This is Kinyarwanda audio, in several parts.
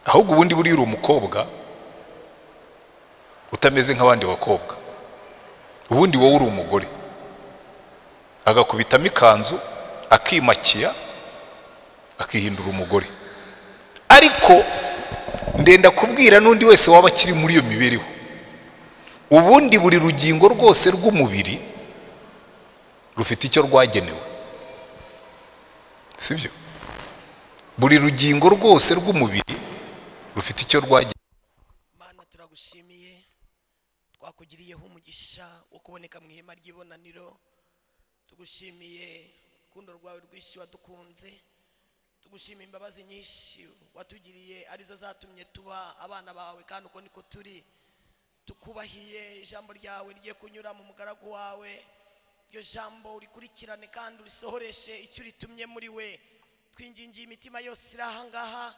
ahubwo ubundi buri uri umukobwa utameze nk'abandi bakobwa, ubundi wowe uri umugore, agakubitamo ikanzu akimakiya akihindura umugore. Ariko ndenda kubwira n'undi wese waba akiri muri iyo mibereho, ubundi buri rugingo rwose rw'umubiri rufite icyo rwagenewe, sibyo? Buri rugingo rwose rw'umubiri rufite icyo rwagenewe. Mana turagushimiye, twakugiriyeho umugisha wo kuboneka mu ihema ry'ibonaniro. Tugushimiye urukundo rwawe rwinshi wadukunze, tugushimiye imbabazi nyinshi watugiriye arizo zatumye tuba abana bawe, kandi uko niko turi. Tukubahiye ijambo ryawe rigiye kunyura mu mugaragu wawe, iryo jambo urikurikirane kandi urisohoreshe icyo ritumye muri we. Twingingiye imitima yose iri aha ngaha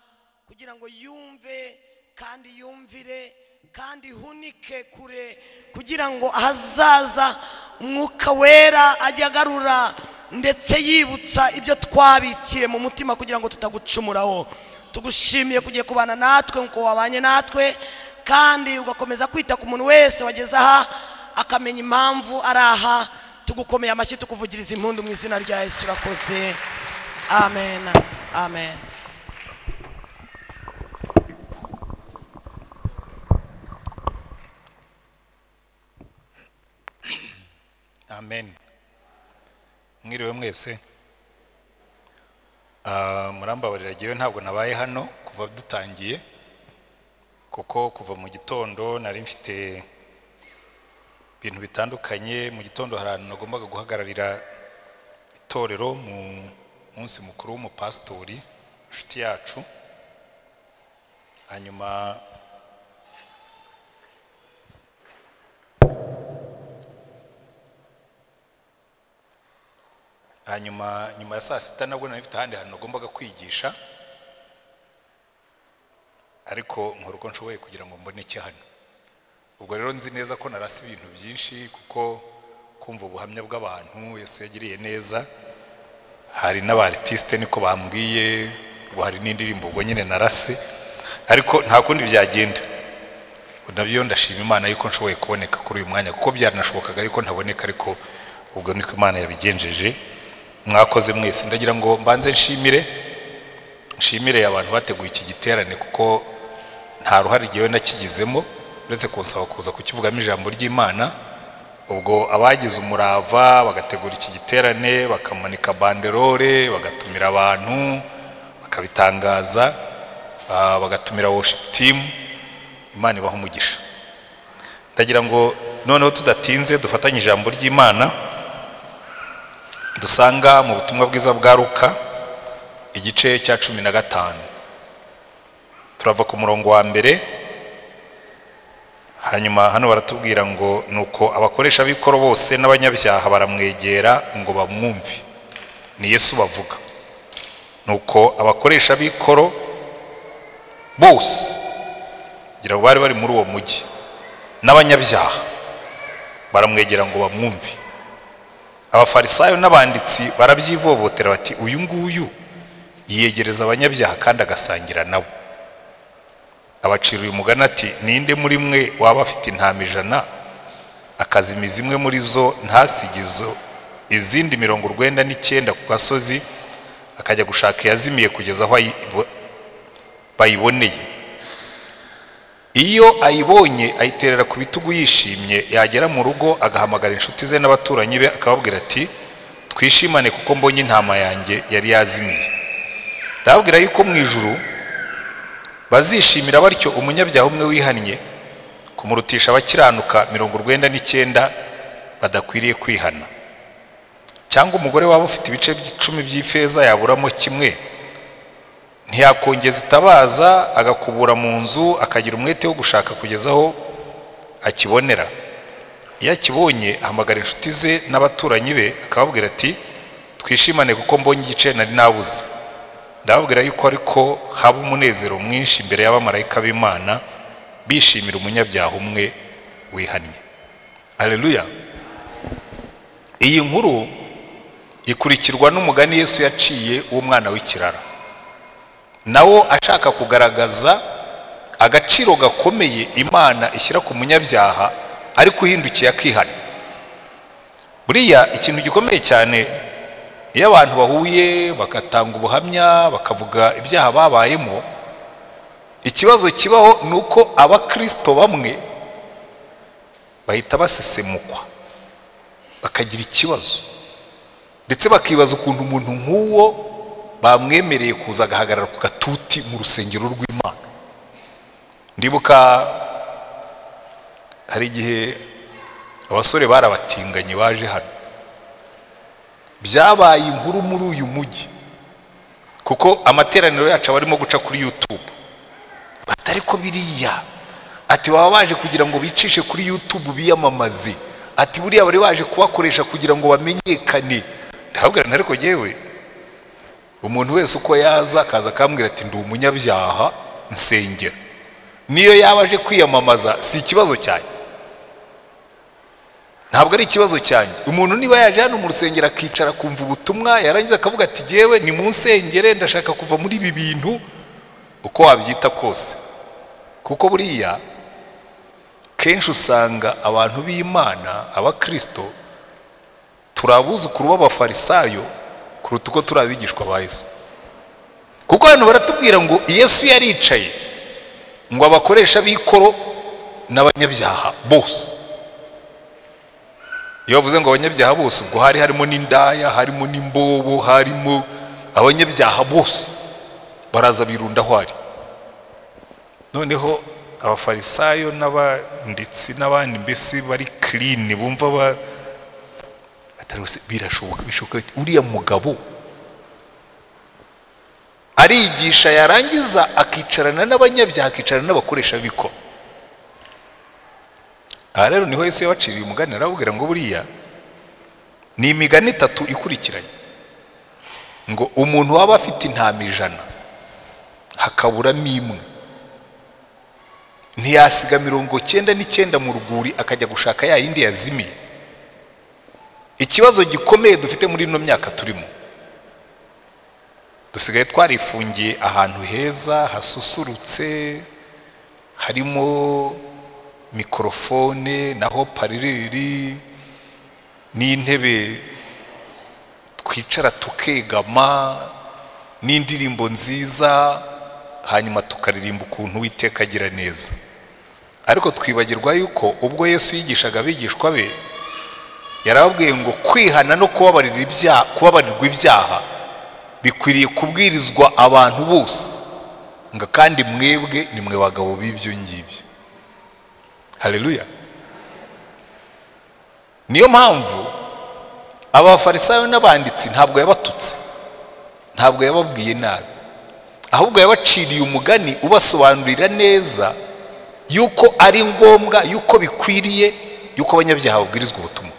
kugira ngo yumve kandi yumvire kandi hunike kure, kugira ngo ahazaza umwuka wera ajya agarura ndetse yibutsa ibyo twabikiye mu mutima kugira ngo tutagucumuraho. Tugushimiye kugiye kubana natwe nkuko wabanye natwe, kandi ugakomeza kwita ku muntu wese wageze aha akamenya impamvu ari aha. Tugukomeye amashyi tukuvugiriza impundu mu izina rya Yesu. Urakoze. Amen. Amen. Amen. Mwiriwe mwese. Murambabarira giye ntabwo nabaye hano kuva dutangiye, kuko kuva mu gitondo nari mfite ibintu bitandukanye. Mu gitondo hari ahantu nagombaga guhagararira itorero mu munsi mukuru w'umupastori inshuti yacu. Hanyuma nyuma ya saa sita nabwo nari mfite ahandi hantu nagombaga kwigisha, ariko nkora uko nshoboye kugira ngo mboneke hano. Ubwo rero nzi neza ko narasi ibintu byinshi, kuko kumva ubuhamya bw'abantu Yesu yagiriye neza. Hari n'abartiste niko bambwiye, ngo hari n'indirimbo ubwo nyine narase, ariko nta kundi byagenda. Nabyo ndashima Imana yuko nshoboye kuboneka kuri uyu mwanya, kuko byaranashobokaga yuko ntaboneka, ariko ubwo niko Imana yabigenjeje. Mwakoze mwese. Ndagira ngo mbanze nshimire abantu bateguye iki giterane, kuko nta ruhare giye nakigizemo uretse kunsaba kuza kukivugamo ijambo ry'Imana. Ubwo abagize umurava bagategura iki giterane, bakamanika banderole, bagatumira abantu, bakabitangaza, bagatumira worship team, Imana ibahe umugisha. Ndagira ngo noneho tudatinze dufatanye ijambo ry'Imana dusanga mu butumwa bwiza bwa Luka igice cya 15. Turava ku murongo wa mbere. Hanyuma hano baratubwira ngo nuko abakoresha b'ikoro bose n'abanyabyaha baramwegera ngo bamwumve. Ni Yesu bavuga. Nuko abakoresha b'ikoro bose gira bari muri uwo mujyi n'abanyabyaha baramwegera ngo bamwumve. Abafarisayo n'abanditsi barabyivovotera bati, uyu nguyu yiyegereza abanyabyaha kandi agasangira nabo. Abacira uyu mugani ati, ninde muri mwe waba afite intama 100 akazimiza imwe muri zo ntasigizo izindi 99 ku gasozi, akajya gushaka iyazimiye kugeza aho bayiboneye? Iyo ayibonye ayiterera ku bitugu yishimye, yagera mu rugo agahamagara inshuti ze n'abaturanyi be akababwira ati, twishimane kuko mbonye intama yanjye yari yazimiye. Ndababwira yuko mu ijuru bazishimira batyo umunyabyaha umwe wihannye kumurutisha abakiranuka 99 badakwiriye kwihana. Cyangwa umugore waba ufite ibice 10 by'ifeza yaburamo kimwe, ntiyakongeza itabaza agakubura mu nzu akagira umwete wo gushaka kugeza aho akibonera? Iyo akibonye ahamagara inshuti ze n'abaturanyi be akababwira ati, twishimane kuko mbonye igice nari nabuze. Ndababwira yuko ariko haba umunezero mwinshi imbere y'abamarayika b'Imana bishimira umunyabyaha umwe wihannye. Haleluya. Iyi nkuru ikurikirwa n'umugani Yesu yaciye w'umwana w'ikirara, nawo ashaka kugaragaza agaciro gakomeye Imana ishyira ku munyabyaha ariko uhindukiye akihana. Buriya ikintu gikomeye cyane iyo abantu bahuye bagatanga ubuhamya bakavuga ibyaha babayemo, ikibazo kibaho nuko abakristo bamwe bahita basesemukwa bakagira ikibazo, ndetse bakibaza ukuntu umuntu nk'uwo bamwemereye kuza agahagarara ku gatuti mu rusengero rw'Imana. Ndibuka hari igihe abasore barabatinganye baje hano, byabaye inkuru muri uyu mujyi kuko amateraniro yacu barimo guca kuri YouTube. Batari ko biriya ati baba baje kugira ngo bicishe kuri YouTube biyamamaze, ati buriya bari baje kubakoresha kugira ngo bamenyekane. Ndababwira ntariko yewe umuntu wese uko yaza akaza akambwira ati ndi umunyabyaha nsengera, niyo yabaje kwiyamamaza si ikibazo cyanjye, ntabwo ari ikibazo cyanjye. Umuntu niba yaje hano mu rusengero akicara kumva ubutumwa yarangiza akavuga ati yewe ni mu nsengere ndashaka kuva muri ibi bintu, uko wabyita kose. Kuko buriya kenshi usanga abantu b'Imana abakristo turabuzukuru b'abafarisayo kuruta uko turabigishwa ba Yesu. Kuko hano baratubwira ngo Yesu yaricaye ngo abakoresha b'ikoro n'abanyabyaha bose. Iyo bavuze ngo abanyabyaha bose ubwo hari harimo n'indaya, harimo n'imbobo, harimo abanyabyaha bose baraza birunda aho ari. Noneho abafarisayo n'abanditsi n'abandi mbese bari clean bumva atarose birashoboka bishoboka uriya mugabo arigisha yarangiza akicarana n'abanyabyaha akicarana n'abakoresha biko. Aha rero niho Yesu yabaciriye umugani arababwira ngo buriya ni imigani itatu ikurikiranye, ngo umuntu waba afite intama 100 hakaburamo imwe ntiyasiga 99 mu ruguri akajya gushaka ya yindi yazimiye. Ikibazo gikomeye dufite muri ino myaka turimo, dusigaye twarifungiye ahantu heza hasusurutse, harimo mikrofone naho parireri n'intebe twicara tukegama n'indirimbo nziza, hanyuma tukaririmba ukuntu Uwiteka agira neza. Ariko twibagirwa yuko ubwo Yesu yigishaga abigishwa be yarababwiye ngo kwihana no kubabarirwa ibyaha bikwiriye kubwirizwa abantu bose, ngo kandi mwebwe ni mwe bagabo b'ibyo ngibyo. Haleluya. Niyo mpamvu abafarisayo n'abanditsi ntabwo yabatutse, ntabwo yababwiye nabi, ahubwo yabaciriye umugani ubasobanurira neza yuko ari ngombwa, yuko bikwiriye yuko abanyabyaha babwirizwa ubutumwa.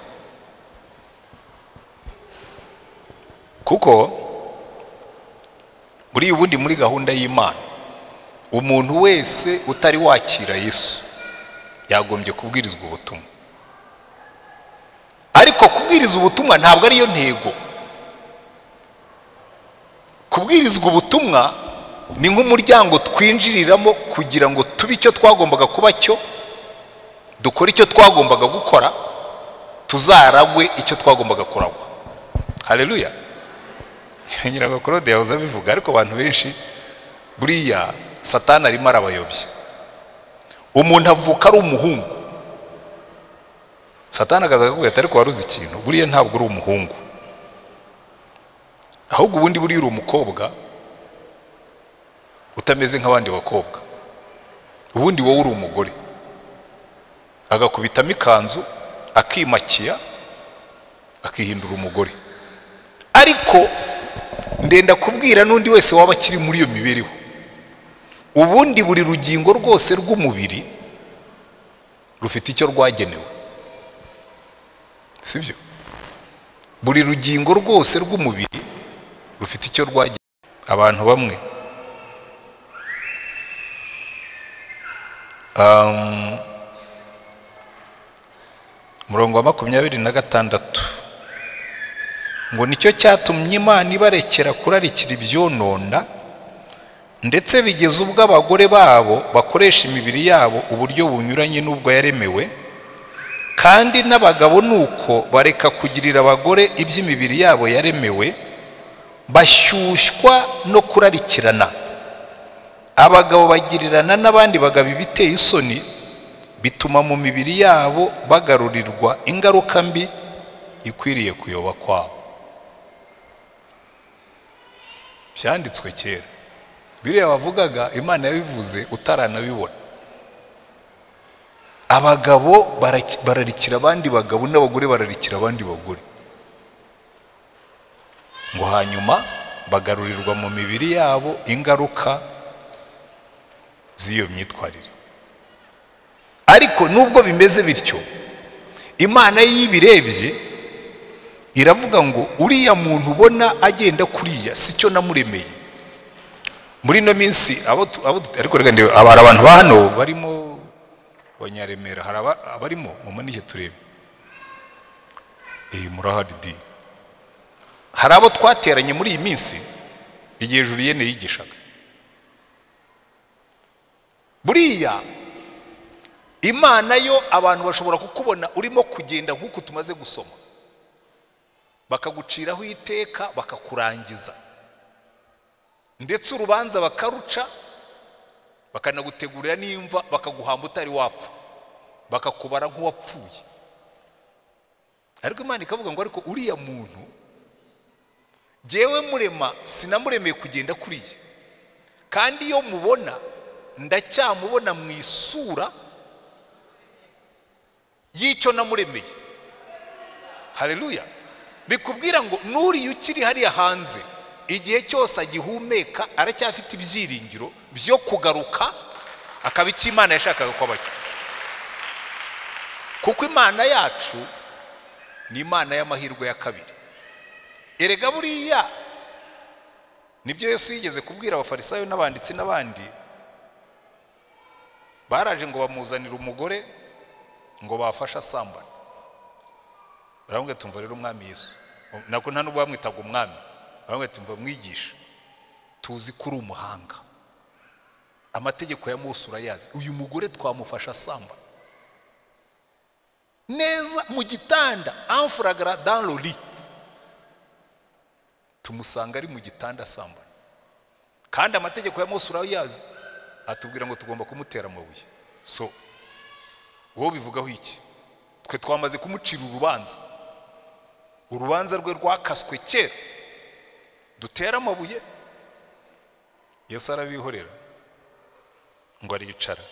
Kuko muri ubundi muri gahunda y'Imana umuntu wese utari wakira Yesu yagombye kubwirizwa ubutumwa. Ariko kubwiriza ubutumwa ntabwo ari yo ntego. Kubwirizwa ubutumwa ni nk'umuryango twinjiriramo kugira ngo tube icyo twagombaga kuba cyo, dukora icyo twagombaga gukora, tuzaragwe icyo twagombaga kuragwa. Haleluya. Nyiraga Claude yahoze abivuga, ariko abantu benshi buriya Satani arimo arabayobya. Umuntu avuka ari umuhungu, Satani akaza akubwira ati ariko waruzi ikintu, buriya ntabwo uri umuhungu, ahubwo ubundi buriya uri umukobwa utameze nk'abandi bakobwa, ubundi wowe uri umugore. Agakubitamo ikanzu akimakiya akihindura umugore. Ariko ndenda kubwira n'undi wese waba akiri muri iyo mibereho, ubundi buri rugingo rwose rw'umubiri rufite icyo rwagenewe, sibyo? Buri rugingo rwose rw'umubiri rufite icyo rwagenewe. Abantu bamwe murongo wa 26 ngo nicyo cyatumye Imana ibarekera kurarikira ibyonona ndetse bigeze ubwo abagore babo bakoresha imibiri yabo uburyo bunyuranye n'ubwo yaremewe, kandi n'abagabo nuko bareka kugirira abagore iby'imibiri yabo yaremewe, bashyushywa no kurarikirana. Abagabo bagirirana n'abandi bagabo ibiteye isoni, bituma mu mibiri yabo bagarurirwa ingaruka mbi ikwiriye kuyoba kwabo. Byanditswe kera, biriya wavugaga Imana yabivuze utaranabibona. Abagabo bararikira abandi bagabo n'abagore bararikira abandi bagore, ngo hanyuma bagarurirwa mu mibiri yabo ingaruka z'iyo myitwarire. Ariko nubwo bimeze bityo, Imana yibirebye iravuga ngo uriya muntu ubona agenda kuriya sicyo namuremeye. Muri no minsi ariko rega ndebe abantu ba hano barimo Banyaremera, hari abarimo mumanike turebe. Murahadi, hari abo twateranye muri iyi minsi igihe Julienne yigishaga. Buriya Imana yo abantu bashobora kukubona urimo kugenda nk'uko tumaze gusoma, bakaguciraho iteka bakakurangiza, ndetse urubanza bakaruca, bakanagutegurira n'imva bakaguhamba utari wapfa, bakakubara nk'uwapfuye. Ariko Imana ikavuga ngo ariko uriya muntu jewe murema sinamuremeye kugenda kuriye, kandi iyo mubona ndacyamubona mu isura y'icyo namuremeye. Haleluya. Bikubwira ngo nuriye ukiri hariya hanze, igihe cyose agihumeka aracyafite ibyiringiro byo kugaruka akaba icyo Imana yashakaga ko abacyo. Kuko Imana yacu ni Imana y'amahirwe ya kabiri. Erega buriya nibyo Yesu yigeze kubwira abafarisayo n'abanditsi n'abandi, baraje ngo bamuzanire umugore ngo bafashe asambana. Baramubwira tumva rero umwami Yesu, nako nta nubwo bamwitaga umwami, baramubwira tumva mwigisha, tuzi kuri umuhanga, amategeko ya Mose urayazi, uyu mugore twamufasha asambana neza mu gitanda, en flagrant dans le lit, tumusanga ari mu gitanda asambana, kandi amategeko ya Mose urayazi, atubwira ngo tugomba kumutera amabuye. So wowe bivugaho iki? Twe twamaze kumucira urubanza rwe rwakaswe kera, dutera amabuye. Yesu arabihorera ngo aricara,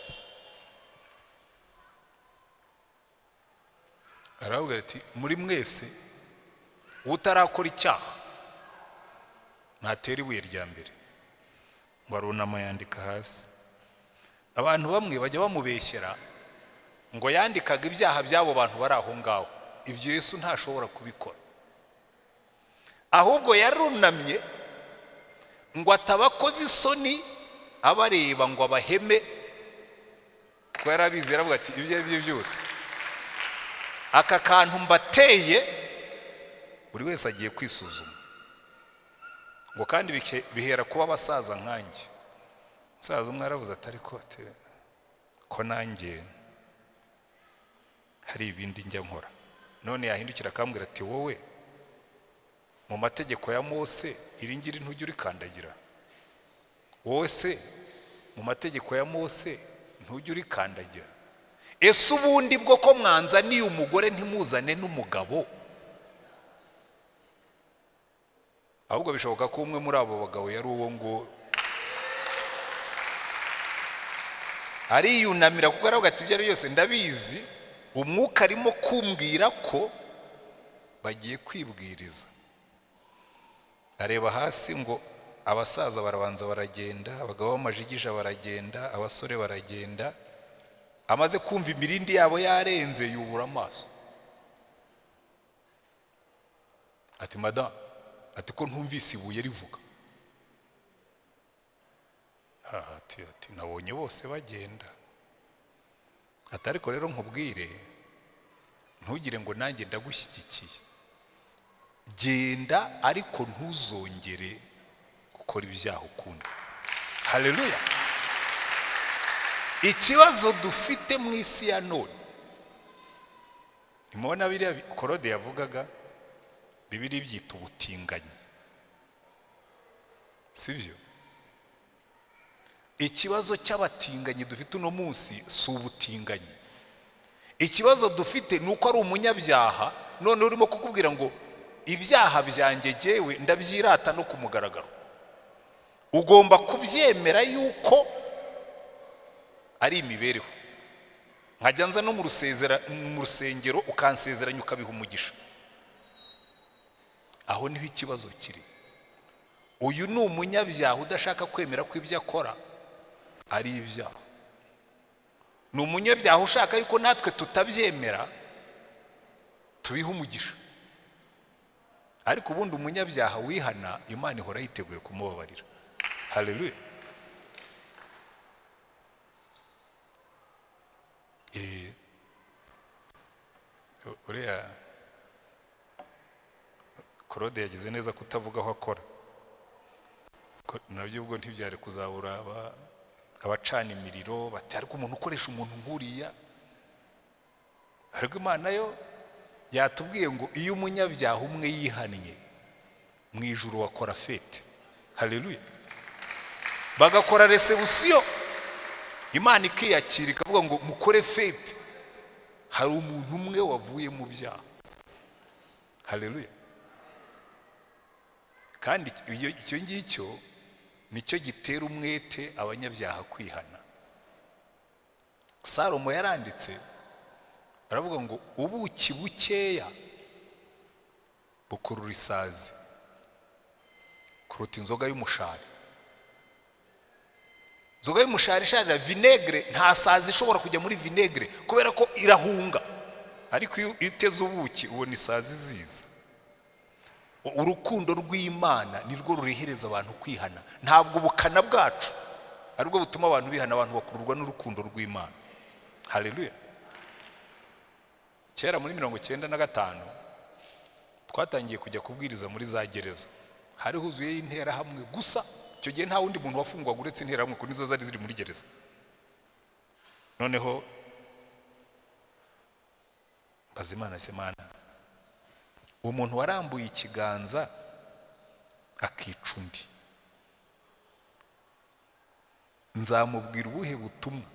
aravuga ati muri mwese utarakora icyaha ntatera ibuye rya mbere. Ngo arunama yandika hasi. Abantu bamwe bajya bamubeshyera ngo yandikaga ibyaha by'abo bantu bari aho ngaho. Ibyo Yesu ntashobora kubikora, ahubwo yarunamye ngo atabakoze isoni abareba ngo abaheme, kuko yarabizi. Yaravuga ati ibyo ari byo byose, aka kantu mbateye buri wese agiye kwisuzuma. Ngo kandi bihera kuba abasaza nkanjye. Umusaza umwe aravuze atari ko nanjye hari ibindi njya nkora. None yahindukira akambwira ati wowe mu mategeko ya Mose iri ngiri ntujya urikandagira? Wowe se mu mategeko ya Mose ntujya urikandagira? Ese ubundi bwo ko mwanzaniye umugore ntimuzane n'umugabo? Ahubwo bishoboka ko umwe muri abo bagabo yari uwo ngo ariyunamira, kuko aravuga ati ibyo ari byose ndabizi, umwuka arimo kumbwira ko bagiye kwibwiriza. Areba hasi ngo abasaza barabanza baragenda, abagabo b'amajigija baragenda, abasore baragenda. Amaze kumva imirindi yabo yarenze yubura amaso, ati madame, ati ko ntumvise ibuye rivuga? Ati nabonye bose bagenda. Ati ariko rero nkubwire, ntugire ngo nanjye ndagushyigikiye, genda ariko ntuzongere gukora ibyaha ukundi. Haleluya. Ikibazo dufite mu isi ya none, nimubona biriya Korode yavugaga, Bibiri byita ubutinganyi, sivyo? Ikibazo cy'abatinganyi dufite uno munsi si ubutinganyi. Ikibazo dufite nuko ari umunyabyaha, none urimo kukubwira ngo ibyaha byanjye jewe ndabyirata no kumugaragaro. Ugomba kubyemera yuko ari imibereho. Nkajya nza no mu rusengero ukansezeranya ukabiha umugisha. Aho niho ikibazo kiri. Uyu ni umunyabyaha udashaka kwemera ko ibyo akora ari ibyaha. Ni umunyabyaha ushaka yuko natwe tutabyemera tubiha umugisha. Ariko ubundi umunyabyaha wihana, Imana ihora yiteguye kumubabarira. Haleluya. Uriya Korode yagize neza kutavuga aho akora. Nabyo ubwo ntibyari kuzabura abacana imiriro bati ariko umuntu ukoresha umuntu nkuriya. Ariko Imana yo yatubwiye ngo iyo umunyabyaha umwe yihannye mu ijuru wakora fete. Haleluya. Bagakora resebusiyo, Imana ikiyakira ikavuga ngo mukore fete, hari umuntu umwe wavuye mu byaha. Haleluya. Kandi icyo ngicyo nicyo gitera umwete abanyabyaha kwihana. Salomo yaranditse aravuga ngo ubuki bukeya bukurura isazi kuruta inzoga y'umushari. Inzoga y'umushari isharira vinegre, nta sazi ishobora kujya muri vinegre kubera ko irahunga. Ariko iyo iteze ubuki ubona isazi ziza. Urukundo rw'Imana nirwo rurehereza abantu kwihana, ntabwo ubukana bwacu aribwo butuma abantu bihana. Abantu bakururwa n'urukundo rw'Imana. Haleluya. Kera muri 1995 twatangiye kujya kubwiriza muri za gereza. Hari huzuye intera hamwe gusa. Icyo gihe nta wundi muntu wafungwaga uretse intera hamwe, ko nizo zari ziri muri gereza. Noneho bazimana semana, umuntu warambuye ikiganza akica undi, nzamubwira ubuhe butumwa?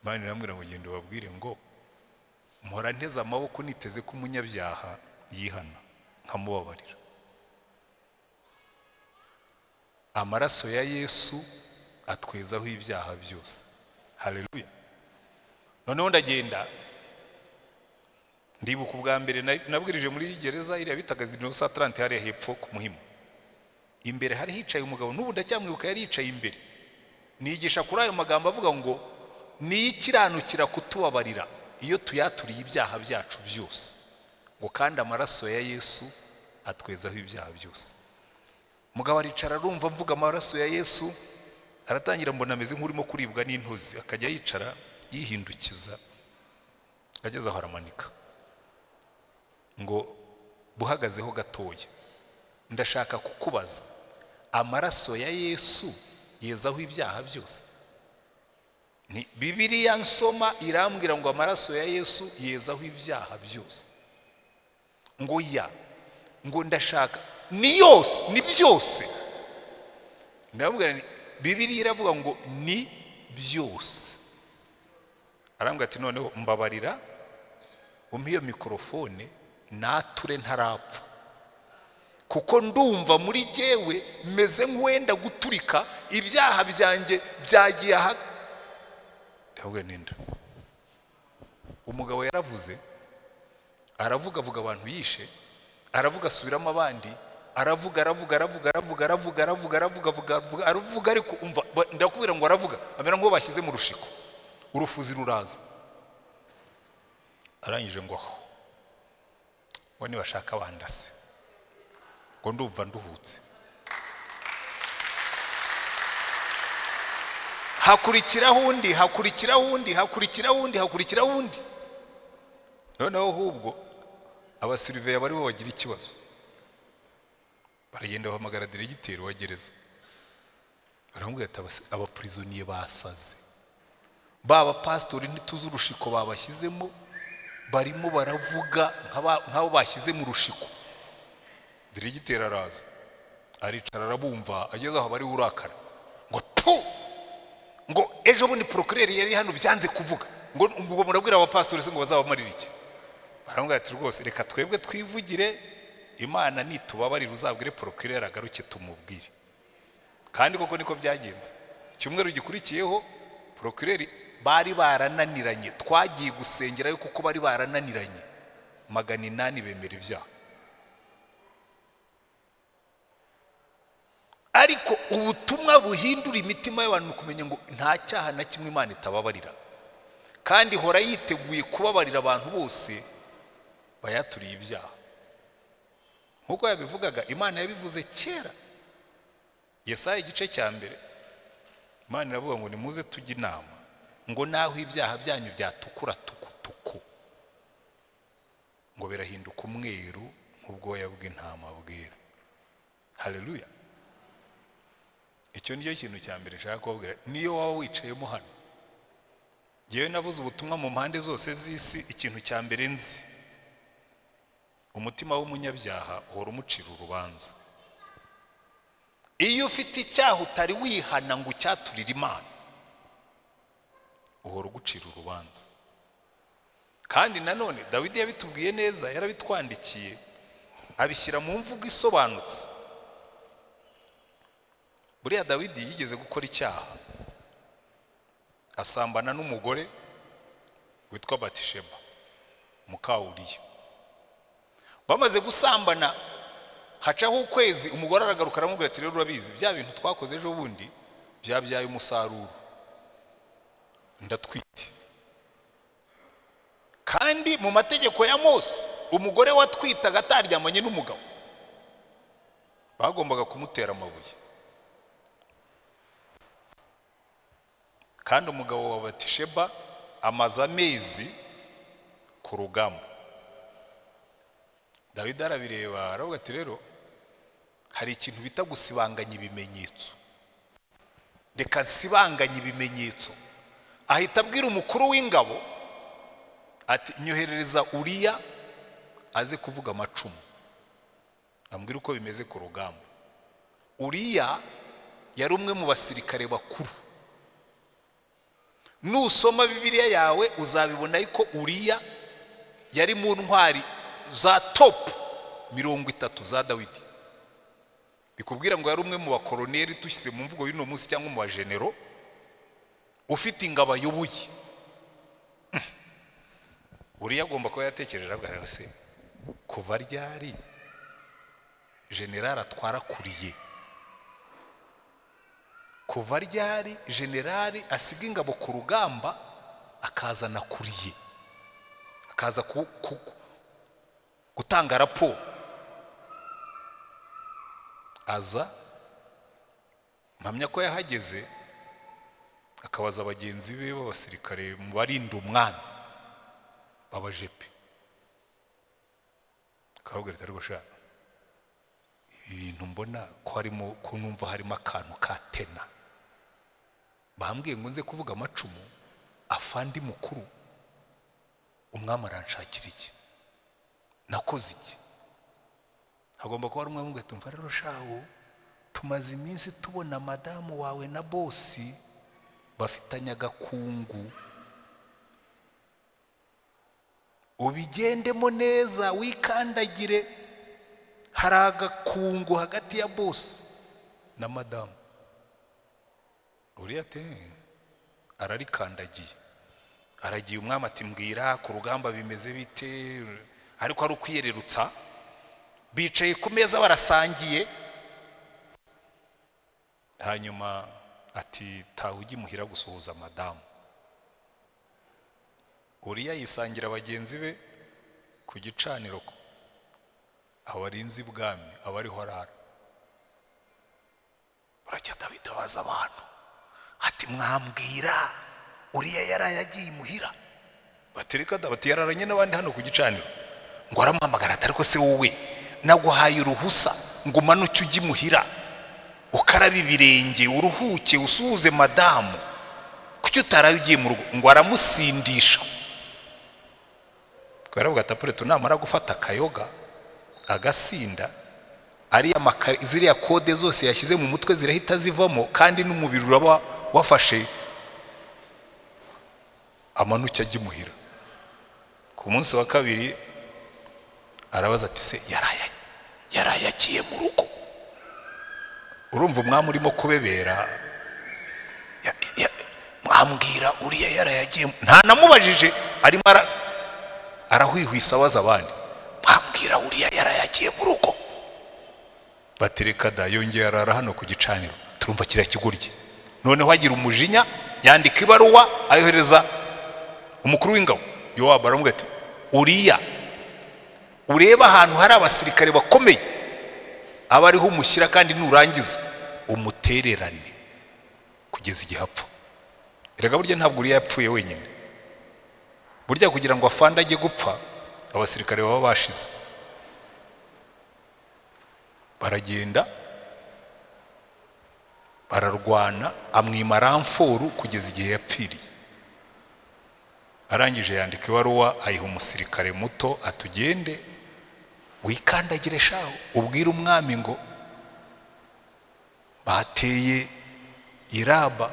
Imana irambwira ngo genda ubabwire ngo mpora nteze amaboko niteze ko umunyabyaha yihana nkamubabarira. Amaraso ya Yesu atwezaho ibyaha byose. Haleluya. Noneho ndagenda ndibuka ubwa mbere nabwirije muri gereza iriya bitaga 1930 hariya hepfo ku Muhima. Imbere hari hicaye umugabo, n'ubu ndacyamwibuka yari yicaye imbere. Nigisha kuri ayo magambo avuga ngo ni ikiranukira kutubabarira iyo tuyaturiye ibyaha byacu byose, ngo kandi amaraso ya Yesu atwezaho ibyaha byose. Mugabo aricara arumva mvuga amaraso ya Yesu, aratangira mbona ameze nk'urimo kuribwa n'intozi, akajya yicara yihindukiza, ageze aho aramanika ngo buhagazeho gatoya, ndashaka kukubaza, amaraso ya Yesu yezaho ibyaha byose? Ni Bibiliya nsoma irambwira ngo amaraso ya Yesu yezaho ibyaha byose. Ngo ya, ngo ndashaka ni yose, ni byose. Ndabwira ni Bibiliya iravuga ngo ni byose. Arambwira ati noneho mbabarira umpe iyo mikrofone nature ntarapfa, kuko ndumva muri jewe meze nk'uwenda guturika, ibyaha byanjye byagiye aha. Ndabwira ninda umugabo yaravuze, aravuga abantu yishe, aravuga asubiramo abandi, aravuga ariko umva ndakubwira ngo aravuga amera nk'uwo bashyize mu rushiko, urufuzi ruraza. Arangije ngo ngo nibashaka bandase, ngo ndumva nduhutse. hakurikiraho undi. Noneho ahubwo abasiriveya bari bo bagira ikibazo, baragenda bahamagara diregiteri wa gereza, baramubwira ati abapurizoniye basaze, baba pastori ntituzi urushiko babashyizemo, barimo baravuga nk'abo bashyize mu rushiko. Diregiteri araza aricara arabumva, ageze aho bari urakara ngo tu, ngo ejo bundi procureur yari hano byanze kuvuga, ngo murabwira abapastori se ngo bazabamarira iki? Baramubwira ati rwose reka twebwe twivugire, Imana nitubabarira uzabwire procureur agaruke tumubwire. Kandi koko niko byagenze. Cyumweru gikurikiyeho procureur bari barananiranye, twagiye gusengera yuko kuko bari barananiranye 800 bemera ibyaha. Ariko ubutumwa buhindura imitima y'abantu kumenya ngo nta cyaha na kimwe Imana itababarira, kandi hora yiteguye kubabarira abantu bose bayaturiye ibyaha. Nkuko yabivugaga, Imana yabivuze kera. Yesaya igice cya mbere, Imana iravuga ngo nimuze tujye inama, ngo naho ibyaha byanyu byatukura tukutuku, ngo birahinduka umweru nk'ubwoya bw'intama bwera. Haleluya. Icyo nicyo kintu cya mbere nshaka kubabwira. Niyo waba wicayemo hano, ngewe navuze ubutumwa mu mpande zose z'isi, ikintu cya mbere nzi, umutima w'umunyabyaha uhora umucira urubanza. Iyo ufite icyaha utari wihana ngo cyaturire Imana, uhora ugucira urubanza. Kandi nanone Dawidi yabitubwiye neza, yarabitwandikiye abishyira mu mvugo isobanutse. Buriya Dawidi yigeze gukora icyaha, asambana n'umugore witwa Batisheba muka Uriya. Bamaze gusambana hacaho ukwezi, umugore aragaruka aramubwira ati rero urabizi bya bintu twakoze ejo bundi byabyaye umusaruro, ndatwite. Kandi mu mategeko ya Mose umugore watwitaga ataryamanye n'umugabo bagombaga kumutera amabuye. Kandi umugabo wa Batisheba amaze amezi ku rugamba. Dawidi arabireba aravuga ati rero hari ikintu bita gusibanganya ibimenyetso, reka nsibanganye ibimenyetso. Ahita abwira umukuru w'ingabo ati nyoherereza Uriya aze kuvuga amacumu, ambwira uko bimeze ku rugamba. Uriya yari umwe mu basirikare bakuru. Nusoma Bibiliya yawe uzabibona yuko Uriya yari mu ntwari za top 30 za Dawidi. Bikubwira ngo yari umwe mu bakoloneli tushyize mu mvugo y'uno munsi cyangwa mu bagenero, ufite ingabo ayoboye. Uriya agomba kuba yatekereje abwira se kuva ryari general atwara kuriye, kuva ryari generali asiga ingabo ku rugamba akazana kuriye, akaza gutanga raporo. Aza mpamya ko yahageze akabaza bagenzi be b'abasirikare mu barinda umwami babajepe, akababwira ati ariko sha ibintu mbona ko harimo, ko numva harimo akantu ka tena. Bambwiye ngo nze kuvuga amacumu, afandi mukuru umwami aranshakira iki, nakoze iki? Hagomba kuba umwe mubwe tumva rero shawo tumaze iminsi tubona madamu wawe na bosi bafitanye agakungu, ubigendemo neza wikandagire, hari agakungu hagati ya bosi na madamu. Uriya ati ararikandagiye, aragiye. Umwami ati mbwira ku rugamba bimeze bite? Ariko ari ukwiyererutsa, bicaye ku meza barasangiye. Hanyuma ati taha ujye muhira gusuhuza madamu. Uriya yisangira bagenzi be ku gicaniro, abarinzi bwami abariho arara. Barajya Dawidi abaza abantu ati mwambwira Uriya yaraye agiye muhira? Batereka Dawidi yararanye n'abandi hano ku gicaniro. Ngo aramuhamagara ati ariko se wowe naguhaye uruhusa ngo umanuke ujye imuhira ukarabe ibirenge uruhuke usuhuze madamu, kuki utaraye ugiye mu rugo? Ngo aramusindisha. Twaravuga ati apure tunamara gufata akayoga agasinda ariya ziriya kode zose yashyize mu mutwe zirahita zivamo, kandi n'umubiri uraba wafashe, amanuke ajye imuhira. Ku munsi wa kabiri arabaza ati se yaraye agiye mu rugo? Urumva umwami urimo kubebera, mwambwira uriya yaraye agiye? Nta namubajije, arimo arahwihwisa abaza abandi, mwambwira uriya yaraye agiye mu rugo? Batereka da yongeye arara hano ku gicaniro. Turumva kiriya kigurye. Noneho agira umujinya, yandika ibaruwa ayohereza umukuru w'ingabo Yowabu. Aramubwira ati uriya ureba ahantu hari abasirikare bakomeye aba ariho umushyira, kandi nurangiza umutererane kugeza igihe apfa. Erega burya ntabwo uriya yapfuye wenyine, burya kugira ngo afande ajye gupfa abasirikare baba bashize. Baragenda bararwana, amwima ramforu kugeza igihe yapfiriye. Arangije yandika ibaruwa ayiha umusirikare muto, atugende wikandagire shaho ubwira umwami ngo bateye iraba,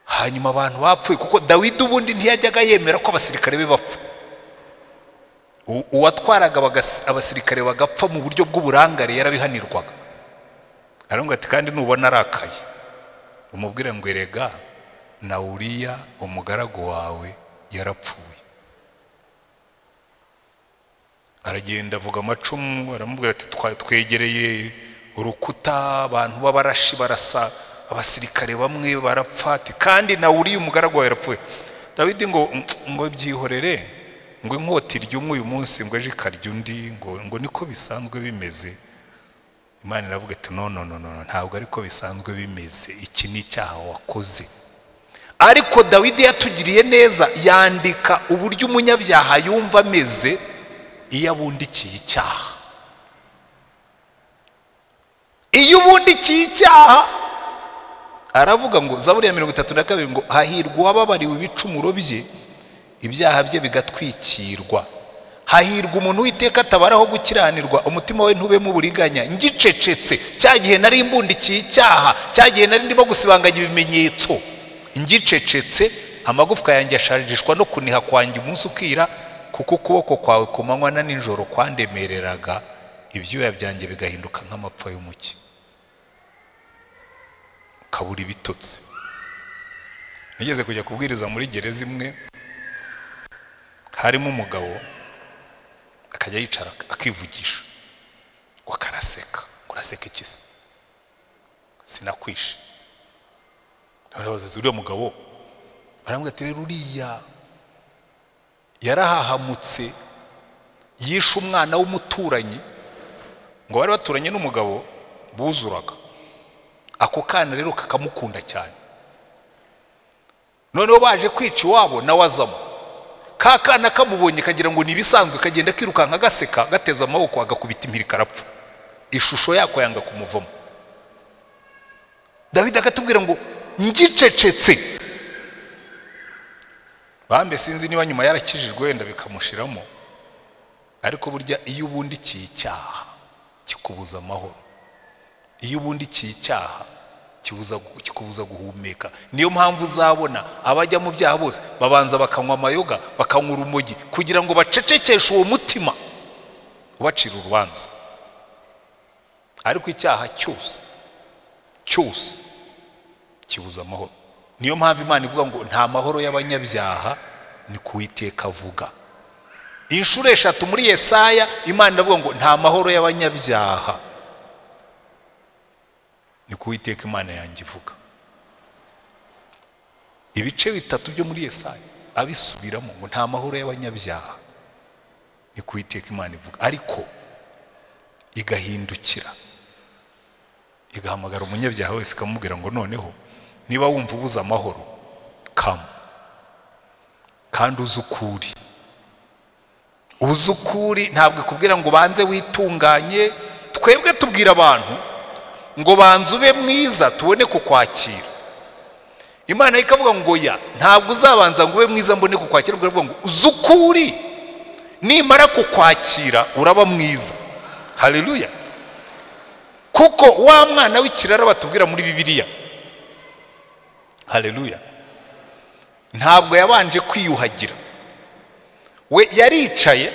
hanyuma abantu bapfuye. Kuko Dawidi ubundi ntiyajyaga yemera ko abasirikare be bapfa. Uwatwaraga abasirikare bagapfa mu buryo bw'uburangare yarabihanirwaga. Arangwa ati kandi nubona arakaye umubwire ngo erega na uriya umugaragu wawe yarapfuye. Aragenda avuga amacumu, aramubwira ati twegereye urukuta, abantu b'abarashi barasa, abasirikare bamwe barapfa, kandi na uriya umugaragu wawe yarapfuye. Dawidi ngo byihorere, ngo inkota iry'umwe uyu munsi ngo ejo ikarya undi, ngo niko bisanzwe bimeze. Imana iravuga ati no, ntabwo ariko bisanzwe bimeze, iki ni icyaha wakoze. Ariko Dawidi yatugiriye neza, yandika uburyo umunyabyaha yumva ameze iyo abundikiye icyaha. Iyo ubundikiye icyaha, aravuga ngo Zaburi ya 32 ngo hahirwa uwababariwe ibicumuro bye, ibyaha bye bigatwikirwa. Hahirwa umuntu witeka atabaraho gukiranirwa, umutima we ntube mu buriganya. Ngicecetse cya gihe nari imbundikiye icyaha, cya gihe nari ndimo gusibanganya ibimenyetso, ngicecetse amagufwa yanjye ashajishwa no kuniha kwanjye umunsi ukira, kuko ukuboko kwawe ku manywa na nijoro kwandemereraga, ibyuya byanjye bigahinduka nk'amapfa y'umuki. Kabura ibitotsi. Nigeze kujya kubwiriza muri gereza imwe, harimo umugabo akajya yicara akivugisha, wakaraseka, uraseka iki se? Sinakwishe. Narabaza uriya mugabo, baramubwira ati rero uriya yarahahamutse, yishe umwana w'umuturanyi, ngo bari baturanye n'umugabo buzuraga. Ako kana rero kakamukunda cyane. Noneho baje kwica iwabo nawe azamo. Ka kana kamubonye kagira ngo nibisanzwe, kagenda kirukanka gaseka, gateza amaboko agakubita impiri karapfa. Ishusho yako yanga kumuvamo. Dawidi agatubwira ngo ngicecetse. Bambe sinzi niba nyuma yarakijijwe wenda bikamushiramo, ariko burya iyo ubundikiye icyaha kikubuza amahoro. Iyo ubundikiye icyaha kikubuza guhumeka. Niyo mpamvu uzabona abajya mu byaha bose babanza bakanywa amayoga, bakanywa urumogi, kugira ngo bacecekeshe uwo mutima ubacira urubanza. Ariko icyaha cyose kibuza amahoro. Niyo mpamvu Imana ivuga ngo nta mahoro y'abanyabyaha, ni kuwiteka avuga. Inshuro 3 muri Yesaya Imana ivuga ngo nta mahoro y'abanyabyaha, ni kuwiteka Imana yanjye ivuga. Ibice 3 byo muri Yesaya abisubiramo ngo nta mahoro y'abanyabyaha, ni kuwiteka Imana ivuga. Ariko igahindukira igahamagara umunyabyaha wese ikamubwira ngo noneho niba wumva ubuza amahoro, kama kandi uzukuri. Ntabwo ikubwira ngo banze witunganye, twebwe tubwira abantu ngo banze ube mwiza tubone kukwakira. Imana ikavuga ngo ya ntabwo uzabanza ngo ube mwiza mbone kukwakira, ubwo ngo uzukuri nimara kukwakira uraba mwiza. Haleluya. Kuko wa mwana w'ikirara batubwira muri Bibiliya, haleluya, ntabwo yabanje kwiyuhagira. We yaricaye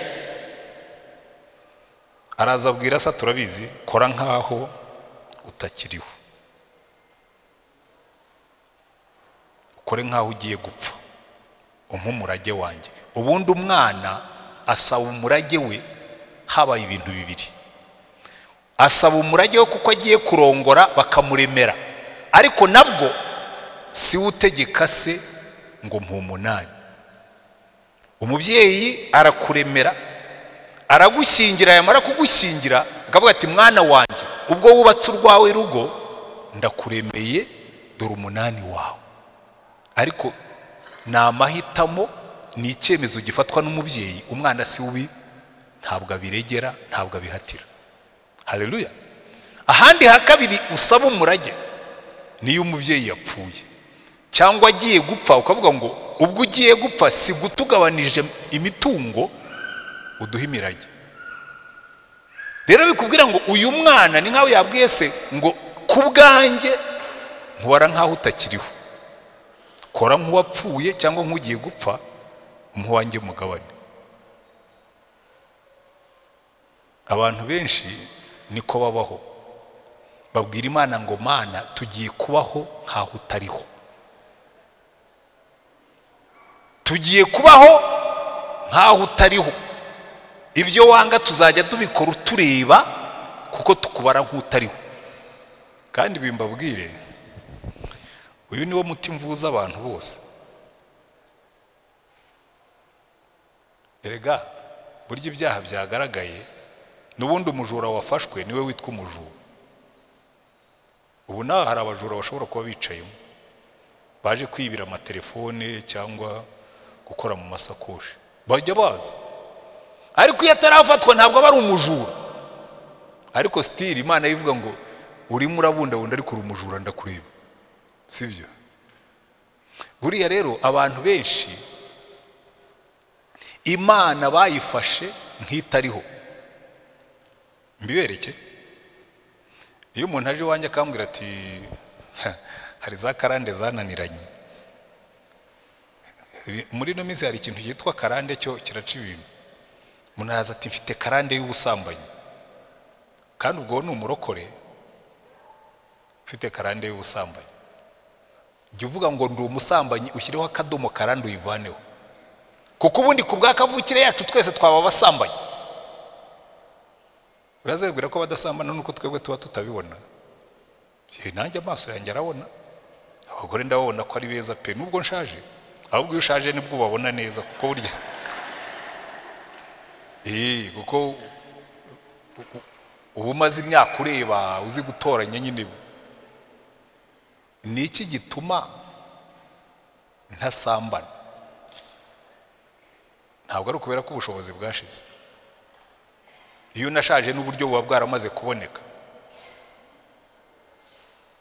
araza abwira se, turabizi, kora nkaho utakiriho, ukore nkaho ugiye gupfa, umpe umurage wanjye. Ubundi umwana asaba umurage we habaye ibintu bibiri. Asaba umurage we kuko agiye kurongora bakamuremera, ariko nabwo si utegeka se ngo mpa umunani. Umubyeyi arakuremera, aragushyingira, yamara kugushyingira akavuga ati mwana wanjye, ubwo wubatse urwawe rugo ndakuremeye, dore umunani wawe. Ariko ni amahitamo, ni icyemezo gifatwa n'umubyeyi. Umwana si ubi, ntabwo abiregera, ntabwo abihatira. Haleluya. Ahandi ha kabiri usaba umurage niyo umubyeyi yapfuye cyangwa agiye gupfa, ukavuga ngo ubwo ugiye gupfa si gutugabanije imitungo uduha imirage. Rero bikubwira ngo uyu mwana ni nkaho yabwiye se ngo kubwanjye nkora nkaho utakiriho, kora nk'uwapfuye cyangwa nk'ugiye gupfa, umuha wanjye mugabane. Abantu benshi niko babaho, babwira Imana ngo Mana tugiye kubaho nkaho utariho, tugiye kubaho nkaho utariho, ibyo wanga tuzajya tubikora utureba kuko tukubara nk'utariho. Kandi bimbabwire, uyu niwo muti mvuza abantu bose. Erega burya ibyaha byagaragaye, n'ubundi umujura wafashwe niwe witwa umujura. Ubu naho hari abajura bashobora kuba bicayemo baje kwibira amatelefone cyangwa gukora mu masakoshi, bajya baza, ariko iyo atarafatwa ntabwo aba ari umujura. Ariko still Imana ivuga ngo urimo urabundabunda ariko uri umujura ndakureba, sibyo? Buriya rero abantu benshi Imana bayifashe nk'itariho. Mbibereke, iyo umuntu aje iwanjye akambwira ati hari za karande zananiranye, muri no minsi hari ikintu cyitwa karande, cyo kiraca ibintu. Umuntu araza ati mfite karande y'ubusambanyi, kandi ubwo ni umurokore ufite karande y'ubusambanyi. Jya uvuga ngo ndi umusambanyi, ushyireho akadomo karande uyivaneho, kuko ubundi ku bw'akavukire yacu twese twaba abasambanyi. Urazabwira ko badasambana nuko twebwe tuba tutabibona. Nanjye amaso yanjye arabona, abagore ndababona ko ari beza pe, nubwo nshaje. Ahubwo iyo ushaje nibwo ubabona neza, kuko burya kuko ubu umaze imyaka ureba uzi gutoranya nyine. Ni iki gituma ntasambana? Ntabwo ari ukubera ko ubushobozi bwashize. Iyo nashaje n'uburyo buba bwaramaze kuboneka.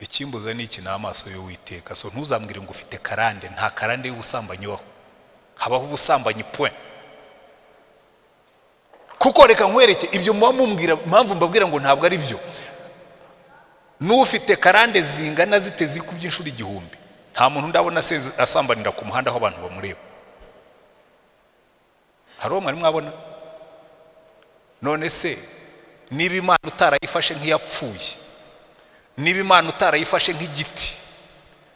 Ikimbuza ni iki? N'amaso y'Uwiteka. So ntuzambwire ngo ufite karande, nta karande y'ubusambanyi waho, habaho ubusambanyi point. Kuko reka nkwereke ibyo muba mumbwira, impamvu mbabwira ngo ntabwo ari byo. N'ufite karande zingana zite zikubye inshuro 1000, nta muntu ndabona asambanira ku muhanda aho abantu bamureba. Hari uwo mwari mwabona? None se niba Imana utarayifashe nk'iyapfuye, niba Imana utarayifashe nk'igiti,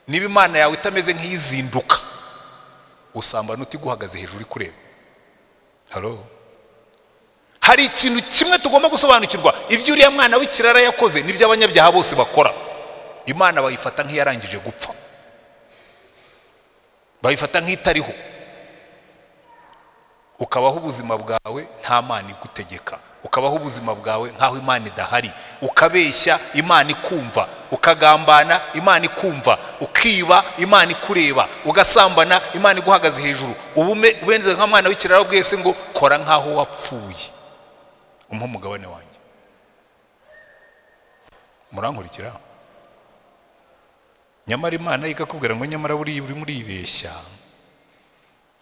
niba Imana yawe itameze nk'iyizinduka, usambana uti guhagaze hejuru uri kureba? Halo? Hari ikintu kimwe tugomba gusobanukirwa, ibyo uriya mwana w'ikirara yakoze nibyo abanyabyaha bose bakora. Imana bayifata nk'iyarangije gupfa, bayifata nk'itariho. Ukabaho ubuzima bwawe nta Mana igutegeka, ukabaho ubuzima bwawe nkaho Imana idahari, ukabeshya Imana ikumva, ukagambana Imana ikumva, ukiba Imana ikureba, ugasambana Imana iguhagaze hejuru. Ubenze nka mwana w'ikirara bwese ngo kora nkaho wapfuye, umpa umugabane wanjye. murankurikira? Nyamara Imana ikakubwira ngo nyamara uri muri ibeshya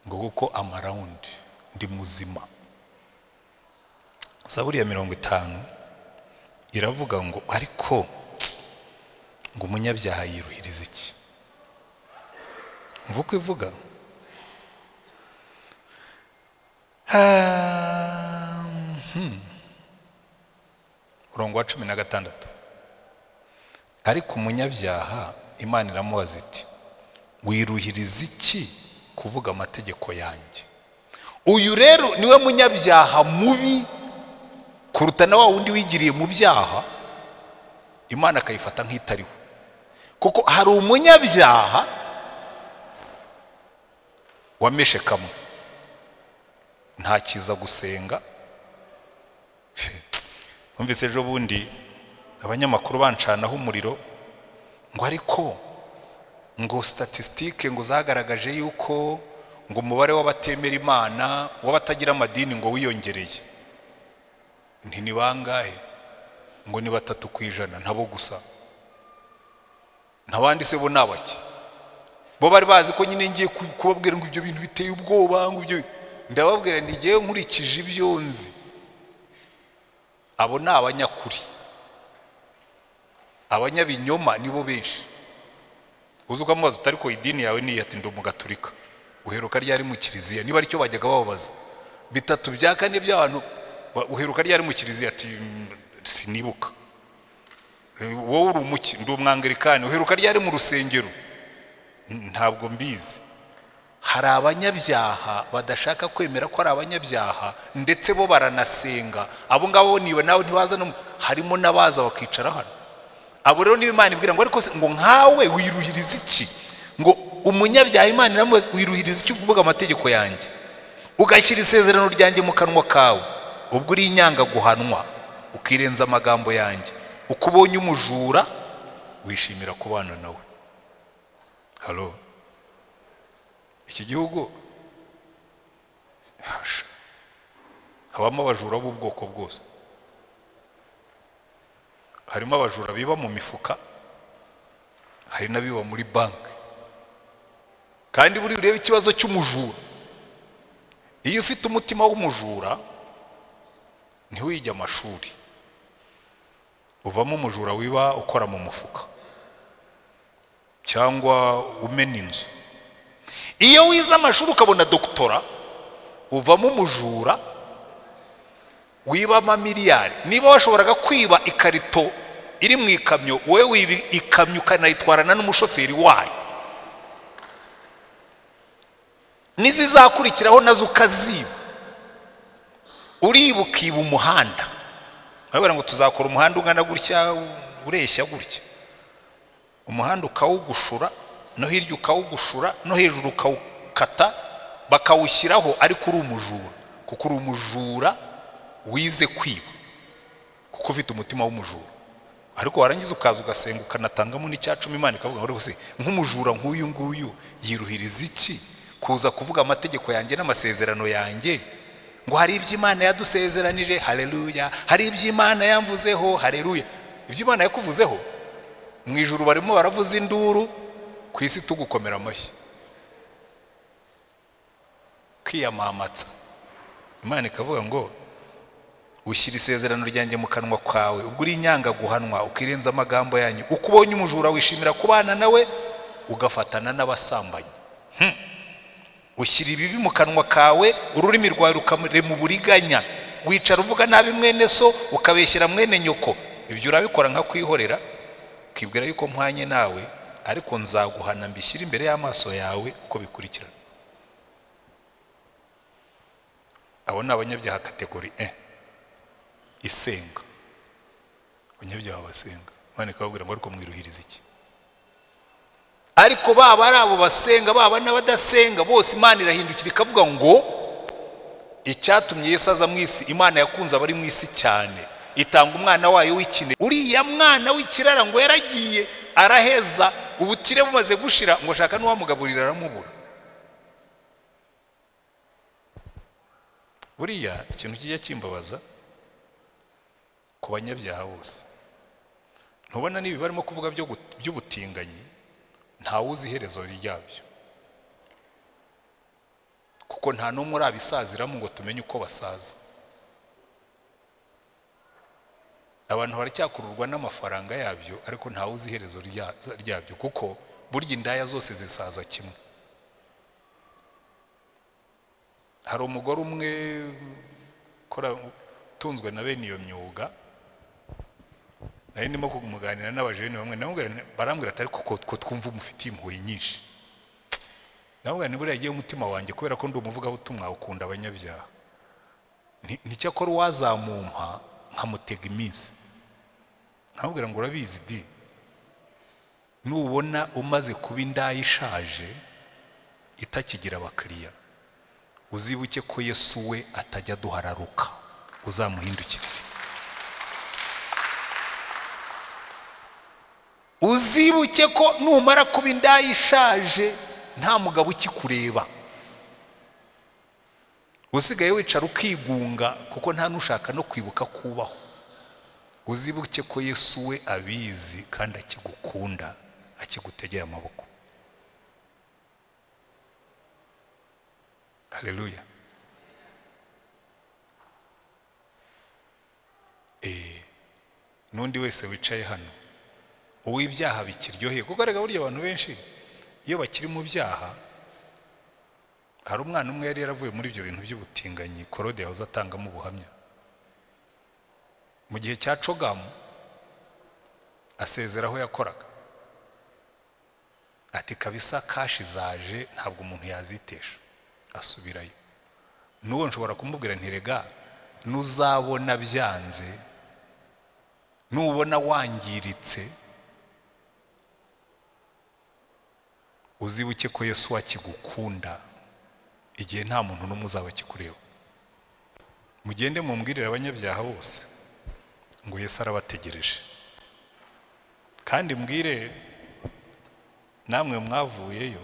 ngo kuko amarawundi ndi muzima. Zaburi ya 50 iravuga ngo ariko ngo umunyabyaha yiruhiriza iki? Mvuko ivuga murongo wa 16, ariko umunyabyaha Imana iramubaza iti wiruhiriza iki kuvuga amategeko yanjye? Uyu rero niwe munyabyaha mubi kuruta na wa wundi wigiriye mu byaha, Imana akayifata nk'itariho. Kuko hari umunyabyaha wameshe kamwe, ntakiza gusenga. Numvise ejo bundi abanyamakuru bancanaho umuriro ngo ariko ngo statistique ngo zagaragaje yuko ngo umubare w'abatemera Imana w'abatagira amadini ngo wiyongereye. Ni bangahe? Ngo ni 3%, ntabo gusa. Ntabandi se bo nabaki? Bo bari bazi ko nyine ngiye kubabwira ngo ibyo bintu biteye ubwoba, ngo ibyo ndababwira ntigiye nkurikije ibyo nzi. Abo ni abanyakuri. Abanyabinyoma nibo benshi. Uzuka mubaza utari ko idini yawe ni ati ndo mugaturika. Uheruka ryari mu kiliziya? Niba aricyo bajyaga bababaza. 3 bya 4 by'abantu uheruka ryari mu kiliziya? Ati sinibuka. Wowe uri umuki? Ndi umwangilikani. Uheruka ryari mu rusengero? Ntabwo mbizi. Hari abanyabyaha badashaka kwemera ko ari abanyabyaha, ndetse bo baranasenga. Abo ngabo niwe nawe ntibaza no harimo nabaza bakicara hano. Abo rero niba Imana ibwira ngo ariko ngo nkawe wiruhiriza iki? Ngo umunyabyaha Imana iramubaza wiruhiriza iki kuvuga amategeko yanjye? Ugashyira isezerano ryanjye mu kanwa kawe, ubwo uri inyanga guhanwa, ukirenza amagambo yanjye. Ukubonye umujura wishimira kubana nawe. Halo, iki gihugu habamo abajura b'ubwoko bwose. Harimo abajura biba mu mifuka, hari n'abiba muri banki. Kandi buri urebe ikibazo cy'umujura, iyo ufite umutima w'umujura ntiwige amashuri, uvamo umujura wiba ukora mu mufuka cyangwa umena inzu. Iyo wize amashuri ukabona doktora, uvamo umujura wiba amamiliyari. Niba washoboraga kwiba ikarito iri mu ikamyo, wowe wiba ikamyo ukanayitwarana n'umushoferi wayo, nizizakurikiraho nazo ukaziba. Uriba ukiba umuhanda, babwira ngo tuzakora umuhanda ungana gutya ureshya gutya, umuhanda ukawugushura no hirya ukawugushura no hejuru ukawukata bakawushyiraho, ariko uri umujura. Kuko uri umujura wize kwiba, kuko ufite umutima w'umujura. Ariko warangiza ukaza ugasenga ukanatangamo n'icyacumi, Imana ikavuga ngo se nk'umujura nk'uyu nguyu yiruhiriza iki kuza kuvuga amategeko yanjye n'amasezerano yanjye? Ngo hari ibyo Imana yadusezeranije, haleluya, hari ibyo Imana yamvuzeho, haleluya. Ibyo Imana yakuvuzeho mu ijuru barimo baravuza induru, ku isi tugukomera amashyi, kwiyamamatsa. Imana ikavuga ngo ushyira isezerano ryanjye mu kanwa kawe, ubwo uri inyanga guhanwa, ukirenza amagambo yanyu. Ukubonye umujura wishimira kubana nawe, ugafatana n'abasambanyi. Ushyira ibibi mu kanwa kawe, ururimi rwawe rukamure mu buriganya. Wicara uvuga nabi mwene so, ukabeshyira mwene nyoko. Ibyo urabikora nka kwihorera, ukibwira yuko mpwanye nawe, ariko nzaguhana mbishyira imbere y'amaso yawe uko bikurikirana. Abo ni abanyabyaha kategori isenga. Abanyabyaha basenga, Imana ikababwira ngo ariko mwiruhiriza iki? Ariko baba ari abo basenga, baba n'abadasenga, bose Imana irahindukira ikavuga ngo icyatumye Yesu aza mu isi, Imana yakunze abari mu isi cyane, itanga umwana wayo w'ikine. Uriya mwana w'ikirara ngo yaragiye araheza, ubukire bumaze gushira, ngo shaka n'uwamugaburira aramubura. Buriya ikintu kijya kimbabaza ku banyabyaha bose, ntubona nibi barimo kuvuga by'ubutinganyi ntawe uzi iherezo ryabyo, kuko nta n'umwe urabisaziramo ngo tumenye uko basaza. Abantu baracyakururwa n'amafaranga yabyo, ariko ntawe uzi iherezo ryabyo, kuko burya indaya zose zisaza kimwe. Hari umugore umwe utunzwe na bene iyo myuga, nari ndimo kumuganira n'abajene bamwe, barambwira ati ariko ko twumva umufitiye impuhwe nyinshi. Nabwo nibura yagiye umutima wanjye, kubera ko ndi umuvugabutumwa ukunda abanyabyaha. Nticyakora wazamumpa nkamutega iminsi, nkabwira ngo urabizi di, nubona umaze kuba indaya ishaje itakigira abakiriya, uzibuke ko Yesu we atajya duhararuka, uzamuhindukirire. Uzibuke ko numara kuba indaya ishaje nta mugabo ukikureba, usigaye wicara ukigunga kuko nta nushaka no kwibuka kubaho. Uzibuke ko Yesu we abizi kandi akigukunda, akigutegeye amaboko. Haleluya. Nundi wese wicaye hano uw'ibyaha bikiryoheye, kuko rega burya abantu benshi iyo bakiri mu byaha, hari umwana umwe yari yaravuye muri ibyo bintu by'ubutinganyi, Korode yahoze atangamo ubuhamya. Mu gihe cya cogamu asezera aho yakoraga, ati kabisa kashi zaje ntabwo umuntu yazitesha, asubirayo. N'uwo nshobora kumubwira nti rega nuzabona byanze, nubona wangiritse, uzibuke ko Yesu akigukunda igihe nta muntu n'umwe uzaba akikureba. Mugende mumbwirire abanyabyaha bose ngo Yesu arabategereje, kandi mbwire namwe mwavuyeyo,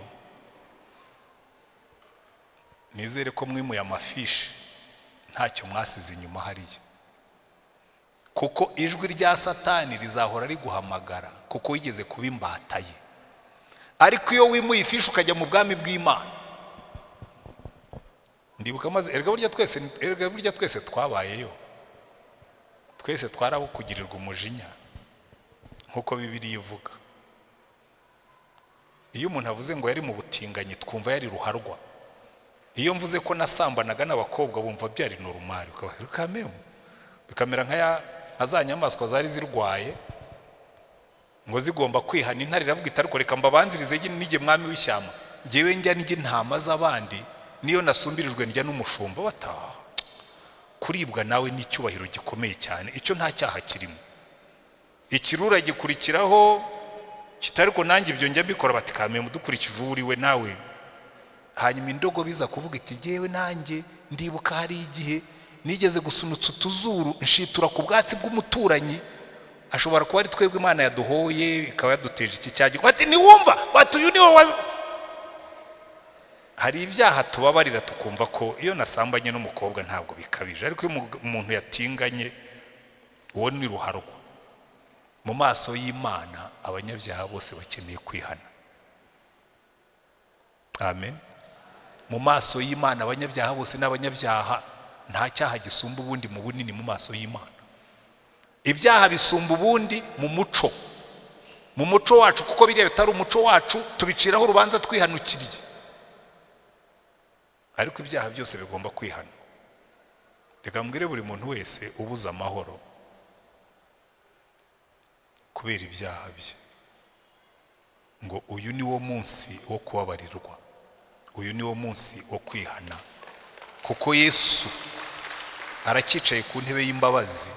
nizere ko mwimuye amafishi ntacyo mwasize inyuma hariya, kuko ijwi rya Satani rizahora riguhamagara kuko wigeze kuba imbata ye. Ariko iyo wimuye ifishi ukajya mu bwami bw'Imana, ndibuka maze erega burya twese twabayeyo, twese twaraho kugirirwa umujinya nkuko Bibiliya ivuga. Iyo umuntu avuze ngo yari mu butinganyi twumva yari ruharwa, iyo mvuze ko nasambanaga n'abakobwa bumva byari normal, bikamera nka za nyamaswa zari zirwaye ngo zigomba kwihana. Intare iravuga iti ariko reka mbabanzirize nige mwami w'ishyamba, ngewe njya n'ige ntama z'abandi, niyo nasumbirijwe njya n'umushumba. Bataha kuribwa nawe n'icyubahiro gikomeye cyane, icyo nta cyaha kirimo. Ikirura gikurikiraho kitari ko nanjye ibyo njya mbikora, bati kame mudukurikije uriwe nawe. Hanyuma indogo biza kuvuga iti ngewe nanjye ndibuka hari igihe nigeze gusunutsa utuzuru nshitura ku bwatsi bw'umuturanyi, ashobora kuba ari twebwe Imana yaduhoye ikaba yaduteje iki cyagiye. Bati niwumva, bati uyu niwe hari ibyaha tubabarira tukumva ko iyo nasambanye n'umukobwa ntabwo bikabije, ariko iyo umuntu yatinganye uwo ni ruharwa. Mu maso y'Imana abanyabyaha bose bakeneye kwihana. Amen. Mu maso y'Imana abanyabyaha bose n'abanyabyaha, nta cyaha gisumba ubundi mu bunini mu maso y'Imana. Ibyaha bisumba ubundi mu muco wacu, kuko biriya bitari umuco wacu tubiciraho urubanza twihanukiriye, ariko ibyaha byose bigomba kwihana. Reka mbwire buri muntu wese ubuza amahoro kubera ibyaha bye ngo uyu ni wo munsi wo kubabarirwa, uyu ni wo munsi wo kwihana, kuko Yesu arakicaye ku ntebe y'imbabazi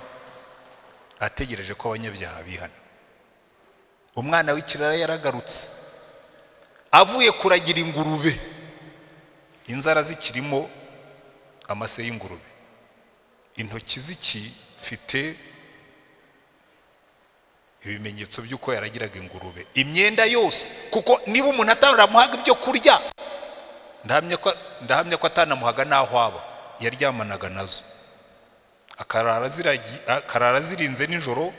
ategereje ko abanyabyaha bihana. Umwana w'ikirara yaragarutse avuye kuragira ingurube, inzara zikirimo amase y'ingurube, intoki zikifite ibimenyetso by'uko yaragiraga ingurube, imyenda yose, kuko niba umuntu ataramuhaga ibyo kurya, ndahamya ko atanamuhaga n'aho aba, yaryamanaga nazo, akarara zirinze nijoro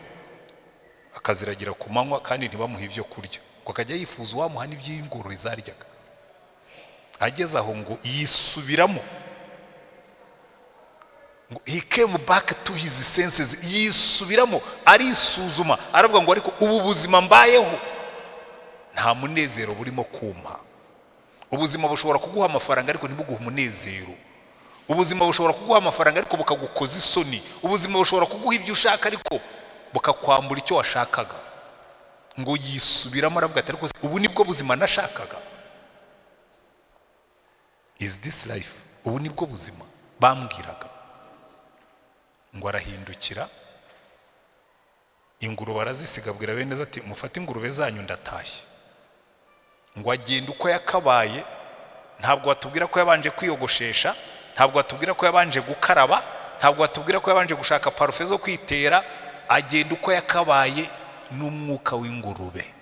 akaziragira ku manywa kandi ntibamuhe ibyo kurya, ngo akajya yifuza uwamuha n'iby'ingurube zaryaga. Ageze aho ngo yisubiramo, ngo he came back to his senses, yisubiramo arisuzuma, aravuga ngo ariko ubu buzima mbayeho nta munezero burimo kumpa. Ubuzima bushobora kuguha amafaranga ariko ntibuguhe umunezero. Ubuzima bushobora kuguha amafaranga ariko bukagukoza isoni. Ubuzima bushobora kuguha ibyo ushaka ariko bukakwambura icyo washakaga. Ngo yisubiramo aravuga ati ariko ubu nibwo buzima nashakaga. Is this life? Ubu nibwo buzima bambwiraga. Ngo arahindukira, ingurube arazisiga, abwira bene ze ati mufate ingurube zanyu ndatashye. Ngo agenda uko yakabaye, ntabwo watubwira ko yabanje kwiyogoshesha, ntabwo watubwira ko yabanje gukaraba, ntabwo watubwira ko yabanje gushaka parufe zo kwitera. Agenda uko yakabaye n'umwuka w'ingurube.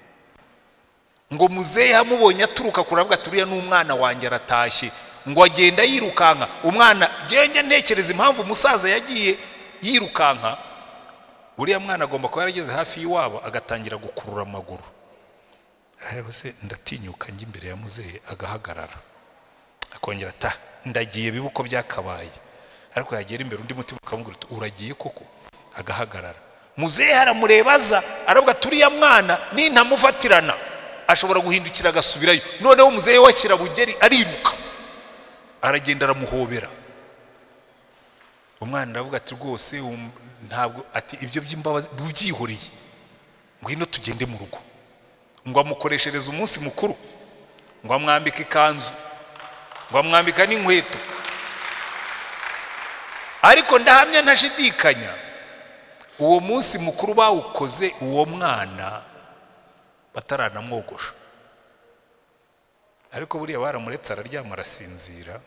Ngo muzehe amubonye aturuka kuravuga ati uriya n'umwana wanjye aratashye. Ngo agenda yirukanka, umwana genge ntekereza impamvu umusaza yagiye yirukanka. Uriya mwana agomba kuba yarageze hafi y'iwabo agatangira gukurura amaguru. Ariko se ndatinyuka njye imbere ya muzehe, agahagarara akongera ata ndagiye bibuko byakabaye. Ariko yagera imbere undi mutima ukamubwira uti uragiye koko, agahagarara. Muzehe aramurebaza aravuga turiya mwana nintamufatirana ashobora guhindukira agasubirayo. Noneho muzehe washyira bugeri ariruka, aragenda aramuhobera. Umwana aravuga ati rwose ntabwo, ati ibyo by'imbabazi bubyihoreye, ngwino tugende mu rugo. Ngo amukoreshereze umunsi mukuru, ngo amwambike ikanzu, ngo amwambika n'inkweto. Ariko ndahamya ntashidikanya uwo munsi mukuru bawukoze uwo mwana bataranamwogosha. Ariko buriya baramuretse araryama arasinzira.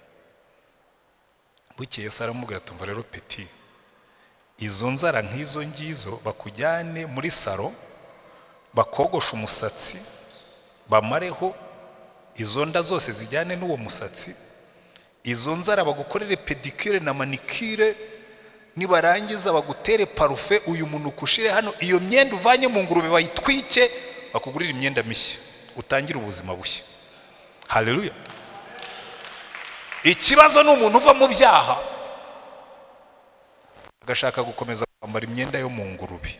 Bukeye Yesu aramubwira tumva rero peti, izo nzara nk'izo ngizo bakujyane muri saro bakogosha umusatsi bamareho, izo nda zose zijyane n'uwo musatsi, izo nzara bagukorere pedicure na manicure, nibarangiza bagutere parufe, uyu muntu ukushire hano, iyo myenda uvanye mu ngurube bayitwike, bakugurira imyenda mishya, utangire ubuzima bushya. Haleluya. Ikibazo n'umuntu uva mu byaha agashaka gukomeza kwambara imyenda yo mu ngurube.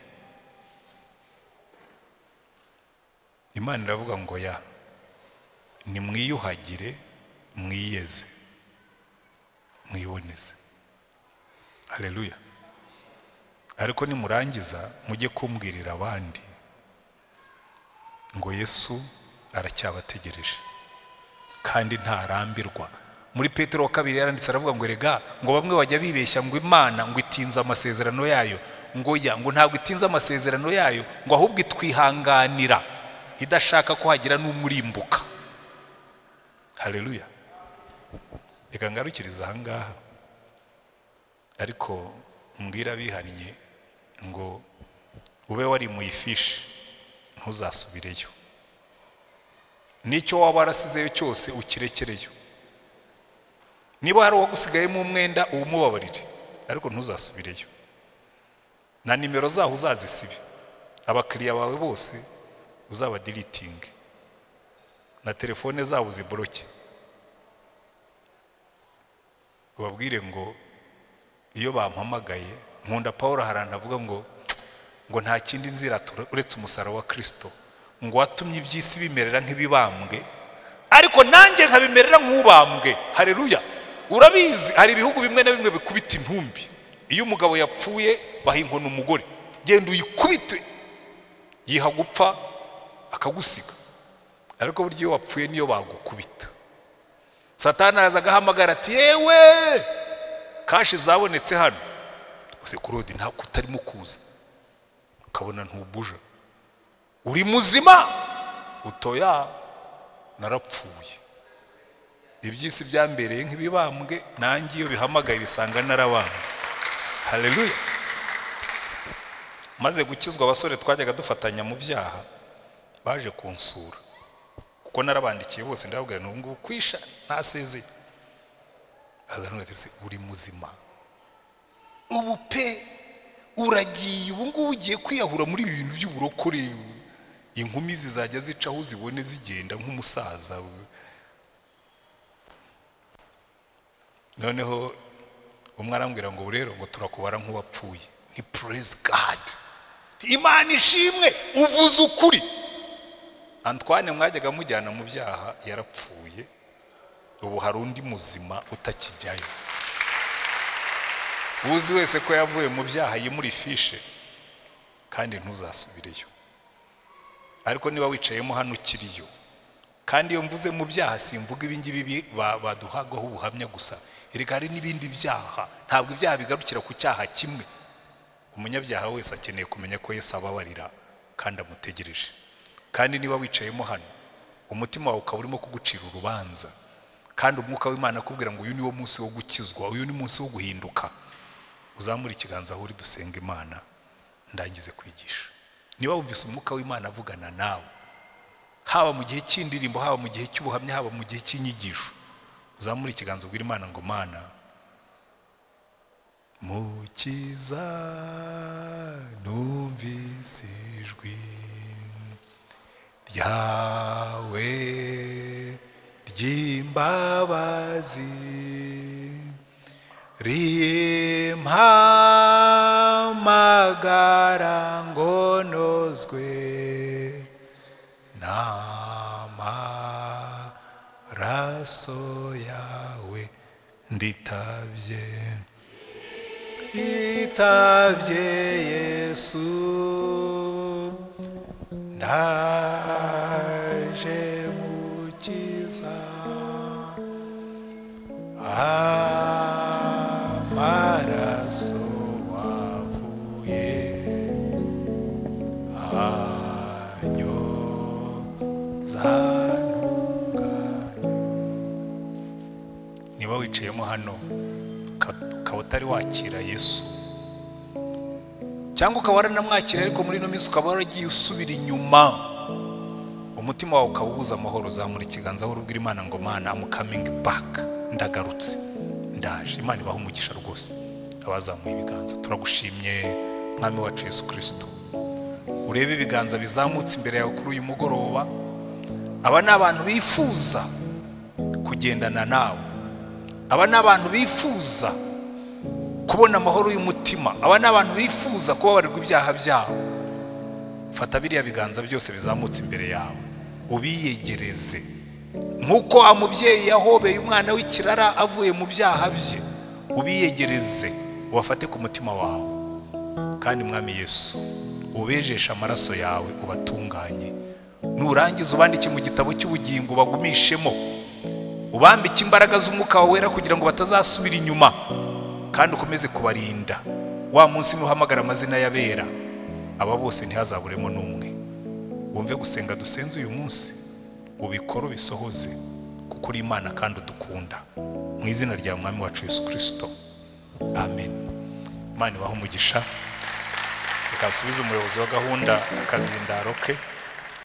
Imana iravuga ngo ya nimwiyuhagire, mwiyeze, mwiboneze. Haleluya. Ariko nimurangiza mujye kumbwirira abandi ngo Yesu aracyabategereje kandi ntarambirwa. Muri Petero 2 yaranditse aravuga ngo rega, ngo bamwe bajya bibeshya ngo Imana ngo itinza amasezerano yayo. Ngo ya, ngo ntabwo itinza amasezerano yayo, ngo ahubwo itwihanganira, idashaka ko hagira n'umurimbuka. Haleluya. Reka ngarukiriza aha ngaha, ariko mbwira bihannye ngo ube wari mu ifishi ntuzasubireyo. Nicyo waba warasizeyo cyose ukirekereyo. Niba hari uwagusigayemo umwenda uwumubabarire, ariko ntuzasubireyo. Na nimero zaho uzazisibe, abakiriya bawe bose uzabadeleting, na telefone zabo uzibloke. Ubabwire ngo iyo bampamagaye, nkunda Paul harana avuga ngo nta kindi nzira uretse umusaraba wa Kristo, ngo watumye iby'isi bimerera nk'ibibambwe ariko nanjye nkabimerera nk'ubambwe. Haleluya. Urabizi hari ibihugu bimwe na bimwe bikubita intumbi, iyo umugabo yapfuye baha inkono umugore, genda uyikubite, yiha gupfa akagusiga. Ariko buryo iyo wapfuye niyo bagukubita. Satani araza agahamagara ati yewe kashi zabonetse hano, use kurodi nta kutarimo kuza, ukabona ntubuja, uri muzima, utoya narapfuye. Iby'isi byambereye nk'ibibambwe, nanjye iyo bihamagaye bisanga narabambwe. Haleluya. Maze gukizwa abasore twajyaga dufatanya mu byaha baje kunsura, kuko narabandikiye bose ndababwira ngo kwisha ntasezeye. Azanura ati uri muzima ubu pe, uragiye ubu ngubu ugiye kwiyahura muri ibi bintu by'uburokore, inkumi zizajya zicaho zibone zigenda nk'umusaza. Noneho umwe arambwira ngo rero ngo turakubara nk'uwapfuye. Ni praise God, Imana ishimwe, uvuze ukuri. Antoine mwajyaga mujyana mu byaha yarapfuye, ubu hari undi muzima utakijyayo. Uzi wese ko yavuye mu byaha yimuri fishe kandi ntuzasubireyo. Ariko niba wicayemo hano ukiriyo, kandi iyo mvuze mu byaha simvuga ibingibi baduhagaho ubuhamya gusa, erega hari n'ibindi byaha. Ntabwo ibyaha bigarukira ku cyaha kimwe. Umunyabyaha wese akeneye kumenya ko Yesu ababarira kandi amutegereje. Kandi niba wicayemo hano umutima wawe ukaba urimo kugucira urubanza, kandi umwuka w'Imana akubwira ngo uyu ni wo munsi wo gukizwa, uyu ni munsi wo guhinduka, uzamura ikiganza aho uri dusenga Imana ndangize kwigisha. Niba wumvise umwuka w'Imana avugana nawe, haba mu gihe cy'indirimbo, haba mu gihe cy'ubuhamya, haba mu gihe cy'inyigisho, uzamura ikiganza ubwira Imana ngo Mana mukiza numvise ijwi ryawe ry'imbabazi rimpamagara ngo nozwe n'amaraso yawe. Nditabye Yesu, ndaje mukiza, amaraso wavuye anyoza ntunganye. Niba wicayemo hano ukaba utari wakira Yesu, cyangwa ukaba waranamwakira ariko muri ino minsi ukaba waragiye usubira inyuma, umutima wawe ukaba ubuze amahoro, uzamura ikiganza aho ubwira Imana ngo Mana I'm coming back, ndagarutse, ndaje. Imana ibahe umugisha rwose. Abazamuye ibiganza turagushimye Mwami wacu Yesu Kristo. Urebe ibiganza bizamutse imbere yawe kuri uyu mugoroba. Aba ni abantu bifuza kugendana nawe, aba ni abantu bifuza kubona amahoro y'umutima, aba ni abantu bifuza kubabarirwa ibyaha byabo. Fata biriya biganza byose bizamutse imbere yawe ubiyegereze, nk'uko umubyeyi yahobeye umwana w'ikirara avuye mu byaha bye. Ubiyegereze, ubafate ku mutima wawe, kandi Mwami Yesu ubejesha amaraso yawe, ubatunganye. Nurangiza ubandike mu gitabo cy'ubugingo, bagumishemo, ubambike imbaraga z'umwuka wawe wera kugira ngo batazasubira inyuma, kandi ukomeze kubarinda. Wa munsi nuhamagara amazina y'abera, aba bose ntihazaburemo n'umwe. Wumve gusenga dusenze uyu munsi, ubikore bisohoze, kuko uri Imana kandi udukunda. Mu izina rya Mwami wacu Yesu Kristo, amen. Imana ibahe umugisha. Reka dusubize umuyobozi wa gahunda akazindaro ke.